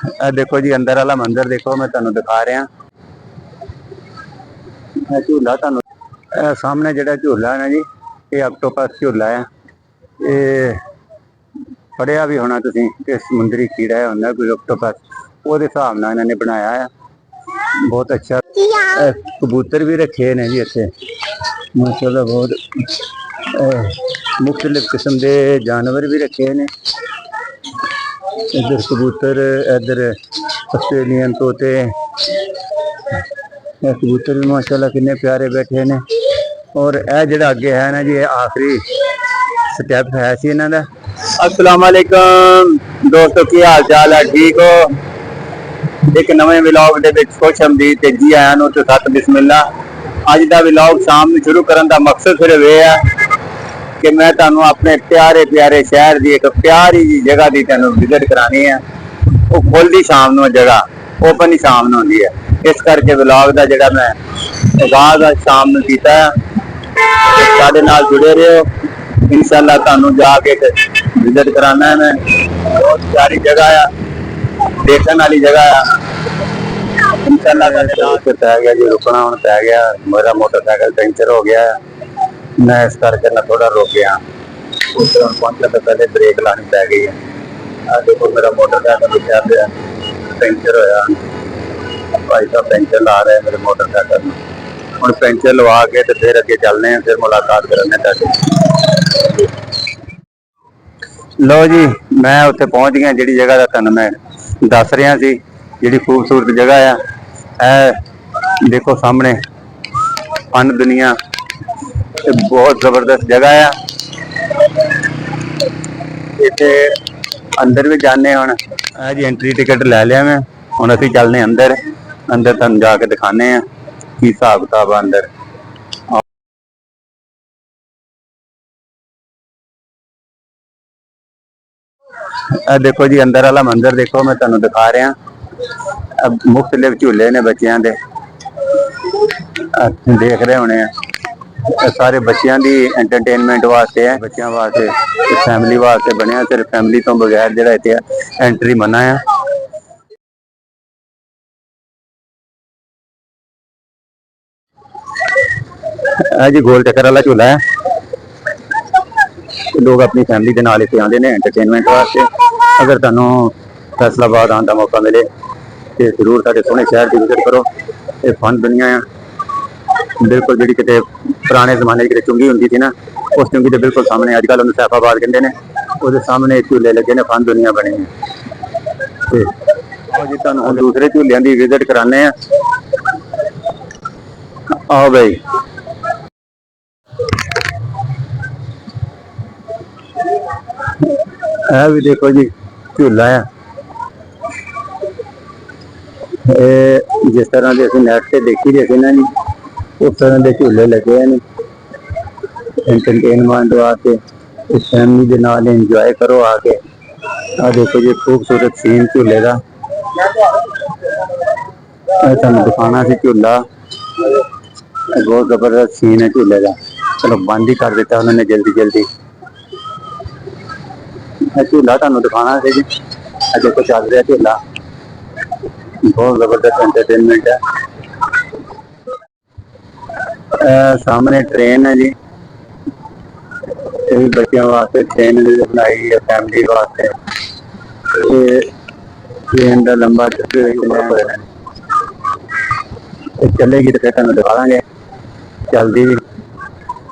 देखो जी अंदर वाला मंदिर देखो, मैं तुहानू दिखा रहा। झूला तुहानू सामने जो झूला है ना जी, ये ऑक्टोपस झूला है। ये पढ़िया भी होना तुसीं कि समुद्री कीड़ा है होंदा कोई ऑक्टोपस, वो हिसाब नाल इन्होंने बनाया है। बहुत अच्छा कबूतर भी रखे ने जी इत्थे माशाल्लाह। बहुत मुख्तलिफ किस्म के जानवर भी रखे ने। इधर कबूतर, इधर ऑस्ट्रेलियन तोते, कबूतर भी माशाल्लाह कितने प्यारे बैठे ने। और यह जो अगे है ना जी, आखिरी स्टैप है सी इन्हां दा। अस्सलाम वालेकुम दोस्तों, की हाल चाल है? ठीक हो? एक नवे व्लॉग दे विच खुश आमदीद ते जी आयां नूं ते सत बिस्मिल्लाह। अज दा व्लॉग शाम नूं शुरू करन दा मकसद सिर्फ यह है कि मैं तुहानू अपने प्यारे प्यारे शहर की एक प्यारी जी जगह की तुहानू विजिट करानी है। वो खुलती शाम नूं जगह, ओपन ही शाम नूं होंदी है। इस करके व्लॉग का जोड़ा मैं आगाज आज शाम नूं कीता है। साडे नाल जुड़े रहो, इंशाअल्लाह तुहानू जाके विजिट कराना है। मैं बहुत प्यारी जगह है, देखने वाली जगह है। इंशाअल्लाह पै गया जी रुकना, हुण पै गया। मेरा मोटरसाइकिल पंचर हो गया है, मैं इस करके ना थोड़ा रुक गया। उधर पहुंचने तो पहले ब्रेक लानी पै गई है। देखो मेरा मोटरसाइकिल रुकया पे पंचर होया, भाई साहब पंचर ला रहे हैं मेरे मोटरसाइकिल में। हम पंचर लवा के तो फिर अगे चलने हैं, फिर मुलाकात करेंगे। लो जी मैं उत्थे पहुंच गया जी जगह का तुहानू मैं दस रहा सी। जी खूबसूरत जगह है, देखो सामने फन दुनिया, बहुत जबरदस्त जगह है। इतने अंदर भी जाने हुण जी एंट्री टिकट लै लिया मैं। हुण असीं चलने अंदर, अंदर तुहानू जाके दिखाने हैं की हिसाब किताब अंदर। देखो जी अंदर वाला मंदिर देखो, मैं तुहानू दिखा रहा। मुख्तलिफ झूले ने बच्चों के, देख रहे होने सारे बच्चों की एंटरटेनमेंट वास्ते है, बच्चों वास्ते फैमिली वास्ते बनया। सिर्फ फैमिली तो बगैर जो इतने एंट्री मना है। जी गोल चक्कर वाला झूला है, लोग अपनी फैमिली के नाल इत्थे आंदे ने एंटरटेनमेंट वास्ते। अगर तुहानू फैसलाबाद आने का मौका मिले तो जरूर साडे सोहने शहर की विजिट करो। ये फन दुनिया है बिल्कुल, जी कि पुराने जमाने की चुंगी होंगी थी ना, उस चुंगी के बिल्कुल सामने अजकल उन्हें सैफाबाद कहते हैं। वो सामने झूले लगे ने, फन दुनिया बनी है। जी तुहानू दूसरे झूलों की विजिट कराने। आओ भाई, भी देखो जी झूला है। जिस तरह के नैट से देखी रहे थे ना जी, उस तरह के झूले लगे हैं एंटरटेनमेंट वास्ते। इस फैमिली के नाल इंजॉय करो आके। आ देखो जी खूबसूरत सीन झूले का, तुहानू दिखाना सी झूला। बहुत जबरदस्त सीन है झूले का। चलो बंद ही कर दिता उन्होंने जल्दी जल्दी। झूला तुहानू दिखाना सी जी, देखो चल रहा झूला, बहुत जबरदस्त एंटरटेनमेंट है। सामने ट्रेन है जी, ये भी बच्चों वास्ते ट्रेन बनाई है, फैमिली वास्ते। ट्रेन का लंबा चलेगी तो फिर तुहानू दिखा देंगे। चलती भी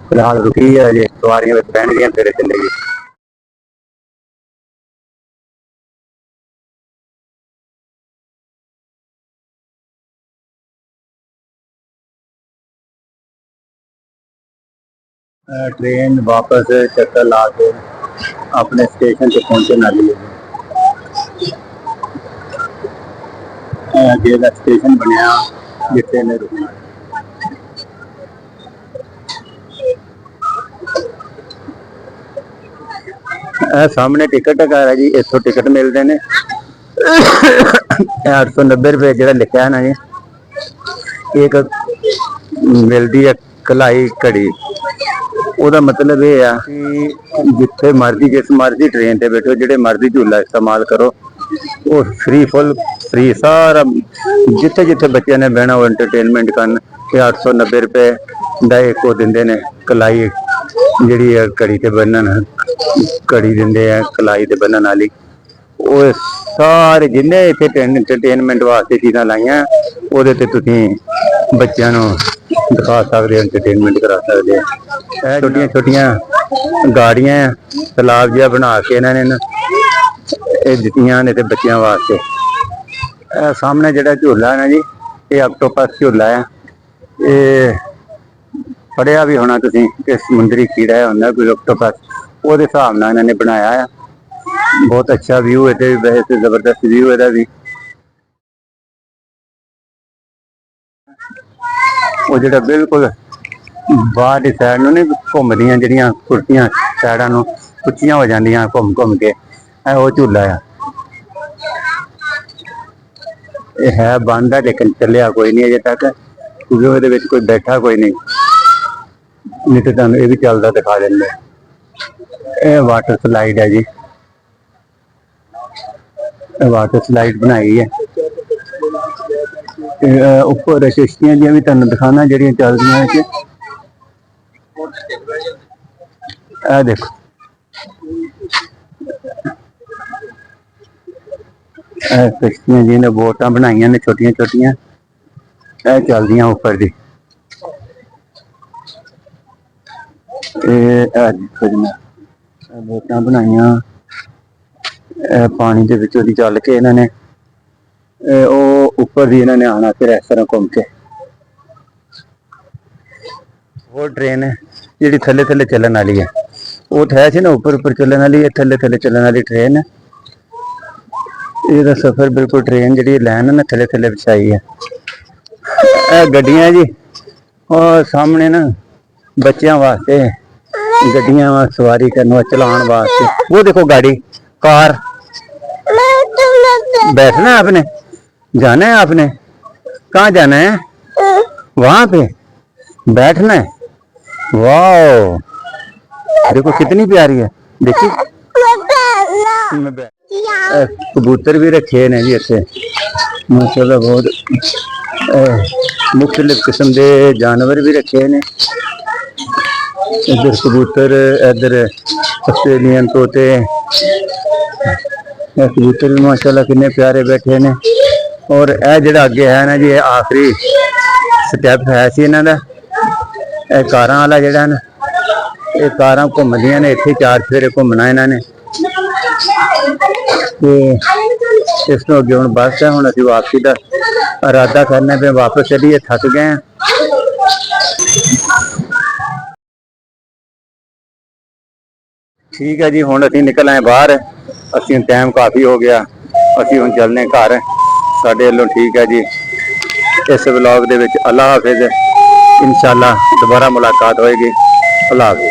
फिलहाल रुकी है, जी सवारियां बहन गई फिर चलेगी। ट्रेन वापस चक्कर ला के अपने स्टेशन से पहुंचने वाली है। जेड़ा स्टेशन बनया जिथे ने रुकना। सामने टिकट घर है जी, इतों टिकट मिलते हैं 890 रुपये। जो लिखा है ना जी, एक मिलती है कलाई घड़ी। ਉਹਦਾ मतलब ये है कि जिथे मर्जी जिस मर्जी ट्रेन से बैठो, जो मर्जी झूला इस्तेमाल करो, ਉਹ ਫੁੱਲ ਫ੍ਰੀ ਸਾਰਾ, ਜਿੱਥੇ ਜਿੱਥੇ ਬੱਚਿਆਂ ਨੇ ਬਹਿਣਾ ਉਹ ਐਂਟਰਟੇਨਮੈਂਟ ਕਰਨ। ਤੇ 890 ਰੁਪਏ ਦਾ ਇੱਕ ਉਹ ਦਿੰਦੇ ਨੇ ਕਲਾਈ, ਜਿਹੜੀ ਹੈ ਘੜੀ ਤੇ ਬੰਨਣ, ਘੜੀ ਦਿੰਦੇ ਆ ਕਲਾਈ ਤੇ ਬੰਨਣ ਵਾਲੀ। ਉਹ ਸਾਰੇ ਜਿੰਨੇ ਇੱਥੇ ਐਂਟਰਟੇਨਮੈਂਟ ਵਾਸਤੇ ਚੀਜ਼ਾਂ ਲਾਈਆਂ, ਉਹਦੇ ਤੇ ਤੁਸੀਂ ਬੱਚਿਆਂ ਨੂੰ ਦਿਖਾ ਸਕਦੇ ਹੋ, ਐਂਟਰਟੇਨਮੈਂਟ ਕਰਾ ਸਕਦੇ ਹੋ। ਇਹ ਛੋਟੀਆਂ ਛੋਟੀਆਂ ਗਾੜੀਆਂ ਤਲਾਬ ਜਿਹਾ ਬਣਾ ਕੇ ਇਹਨਾਂ ਨੇ ਇਹ ਦਿੱਤੀਆਂ ਨੇ ਤੇ ਬੱਚਿਆਂ ਵਾਸਤੇ। ਇਹ ਸਾਹਮਣੇ ਜਿਹੜਾ ਝੂਲਾ ਹੈ ਨਾ ਜੀ, ਇਹ ਆਕਟੋਪਸ ਝੂਲਾ ਹੈ। ਇਹ ਪੜ੍ਹਿਆ ਵੀ ਹੋਣਾ ਤੁਸੀਂ ਕਿ ਸਮੁੰਦਰੀ ਕੀੜਾ ਹੁੰਦਾ ਕੋਈ ਆਕਟੋਪਸ, ਉਹਦੇ ਹਿਸਾਬ ਨਾਲ ਇਹਨਾਂ ਨੇ ਬਣਾਇਆ ਆ। ਬਹੁਤ ਅੱਛਾ ਵਿਊ ਹੈ ਤੇ ਵੈਸੇ ਜ਼ਬਰਦਸਤ ਵਿਊ ਇਹਦਾ ਵੀ। ਉਹ ਜਿਹੜਾ ਬਿਲਕੁਲ ਬਾਹਰ ਦੀ ਸਾਈਡ ਨੂੰ ਨਹੀਂ ਘੁੰਮਦੀਆਂ, ਜਿਹੜੀਆਂ ਕੁਰਸੀਆਂ ਸਾਈਡਾਂ ਨੂੰ ਉੱਚੀਆਂ ਹੋ ਜਾਂਦੀਆਂ ਘੁੰਮ ਘੁੰਮ ਕੇ, ਇਹ ਉਹ ਝੂਲਾ ਆ। ਇਹ ਹੈ ਬੰਦ ਹੈ ਲੇਕਿਨ ਚੱਲਿਆ ਕੋਈ ਨਹੀਂ ਅਜੇ ਤੱਕ, ਕਿਉਂਕਿ ਉਹਦੇ ਵਿੱਚ ਕੋਈ ਬੈਠਾ ਕੋਈ ਨਹੀਂ ਤੇ ਤੁਹਾਨੂੰ ਇਹ ਵੀ ਚੱਲਦਾ ਦਿਖਾ ਦਿੰਦੇ। ਇਹ ਵਾਟਰ ਸਲਾਈਡ ਹੈ ਜੀ, ਇਹ ਵਾਟਰ ਸਲਾਈਡ ਬਣਾਈ ਹੈ। ਉੱਪਰ ਕਿਸ਼ਤੀਆਂ ਜਿਹੀਆਂ ਵੀ ਤੁਹਾਨੂੰ ਦਿਖਾਣਾ ਜਿਹੜੀਆਂ ਚੱਲਦੀਆਂ ਚ। ਇਹ ਦੇਖੋ ਇਹ ਕਿਸ਼ਤੀਆਂ ਜਿਹਨੇ ਬੋਟਾਂ ਬਣਾਈਆਂ ਨੇ ਛੋਟੀਆਂ ਛੋਟੀਆਂ, ਇਹ ਚੱਲਦੀਆਂ ਉੱਪਰ ਦੀ। ਇਹ ਬੋਟਾਂ ਬਣਾਈਆਂ, ਇਹ ਪਾਣੀ ਦੇ ਵਿੱਚੋਂ ਦੀ ਚੱਲ ਕੇ ਇਹਨਾਂ ਨੇ ਉਹ ਉੱਪਰ ਦੀ ਇਹਨਾਂ ਨੇ ਆਉਣਾ ਫਿਰ ਇਸ ਤਰ੍ਹਾਂ ਘੁੰਮ ਕੇ। ਉਹ ਟ੍ਰੇਨ ਹੈ ਜਿਹੜੀ ਥੱਲੇ ਥੱਲੇ ਚੱਲਣ ਵਾਲੀ ਹੈ, ਉਹ ਹੈ ਸੀ ਨਾ ਉੱਪਰ ਉੱਪਰ ਚੱਲਣ ਵਾਲੀ, ਇਹ ਥੱਲੇ ਥੱਲੇ ਚੱਲਣ ਵਾਲੀ ਟ੍ਰੇਨ ਹੈ। ਇਹਦਾ ਸਫ਼ਰ ਬਿਲਕੁਲ ਟ੍ਰੇਨ ਜਿਹੜੀ ਲਾਈਨ ਹੈ ਨਾ ਥੱਲੇ ਥੱਲੇ ਵਿਛਾਈ ਹੈ। ਇਹ ਗੱਡੀਆਂ ਜੀ, ਉਹ ਸਾਹਮਣੇ ਨਾ ਬੱਚਿਆਂ वास्ते ਗੱਡੀਆਂ सवारी करने चलाने वास्ते। वो देखो गाड़ी कार, बैठना है आपने, जाना है आपने, कहाँ जाना है, वहां पे बैठना है। वाह देखो कितनी प्यारी है, देखिए। कबूतर भी रखे ने जी इत्थे माशाल्लाह, बहुत मुख्तलिफ किस्म के जानवर भी रखे ने। इधर कबूतर, इधर ऑस्ट्रेलियन तोते, कबूतर भी माशाल्लाह कितने प्यारे बैठे ने। और यह जिहड़ा अगे है ना जी, आखिरी स्टैप है सी इन्हां दा। यह कारां वाला जिहड़ा ना, ये कारां घूमदियां ने इत्थे, चार फेरे घूमना इन्हां ने। ते इस तो अगे हुण बस है, हुण असीं वापसी दा इरादा करने पे वापस चलिए, थक गए हैं। ठीक है जी, हुण असीं निकल आए बाहर, असीं टाइम काफ़ी हो गया, असीं हुण चलने घर। साडे वल्लों ठीक है जी। इस व्लॉग दे विच अल्लाह हाफिज़, इंशाअल्लाह दोबारा मुलाकात होएगी। अल्लाह हाफिज़।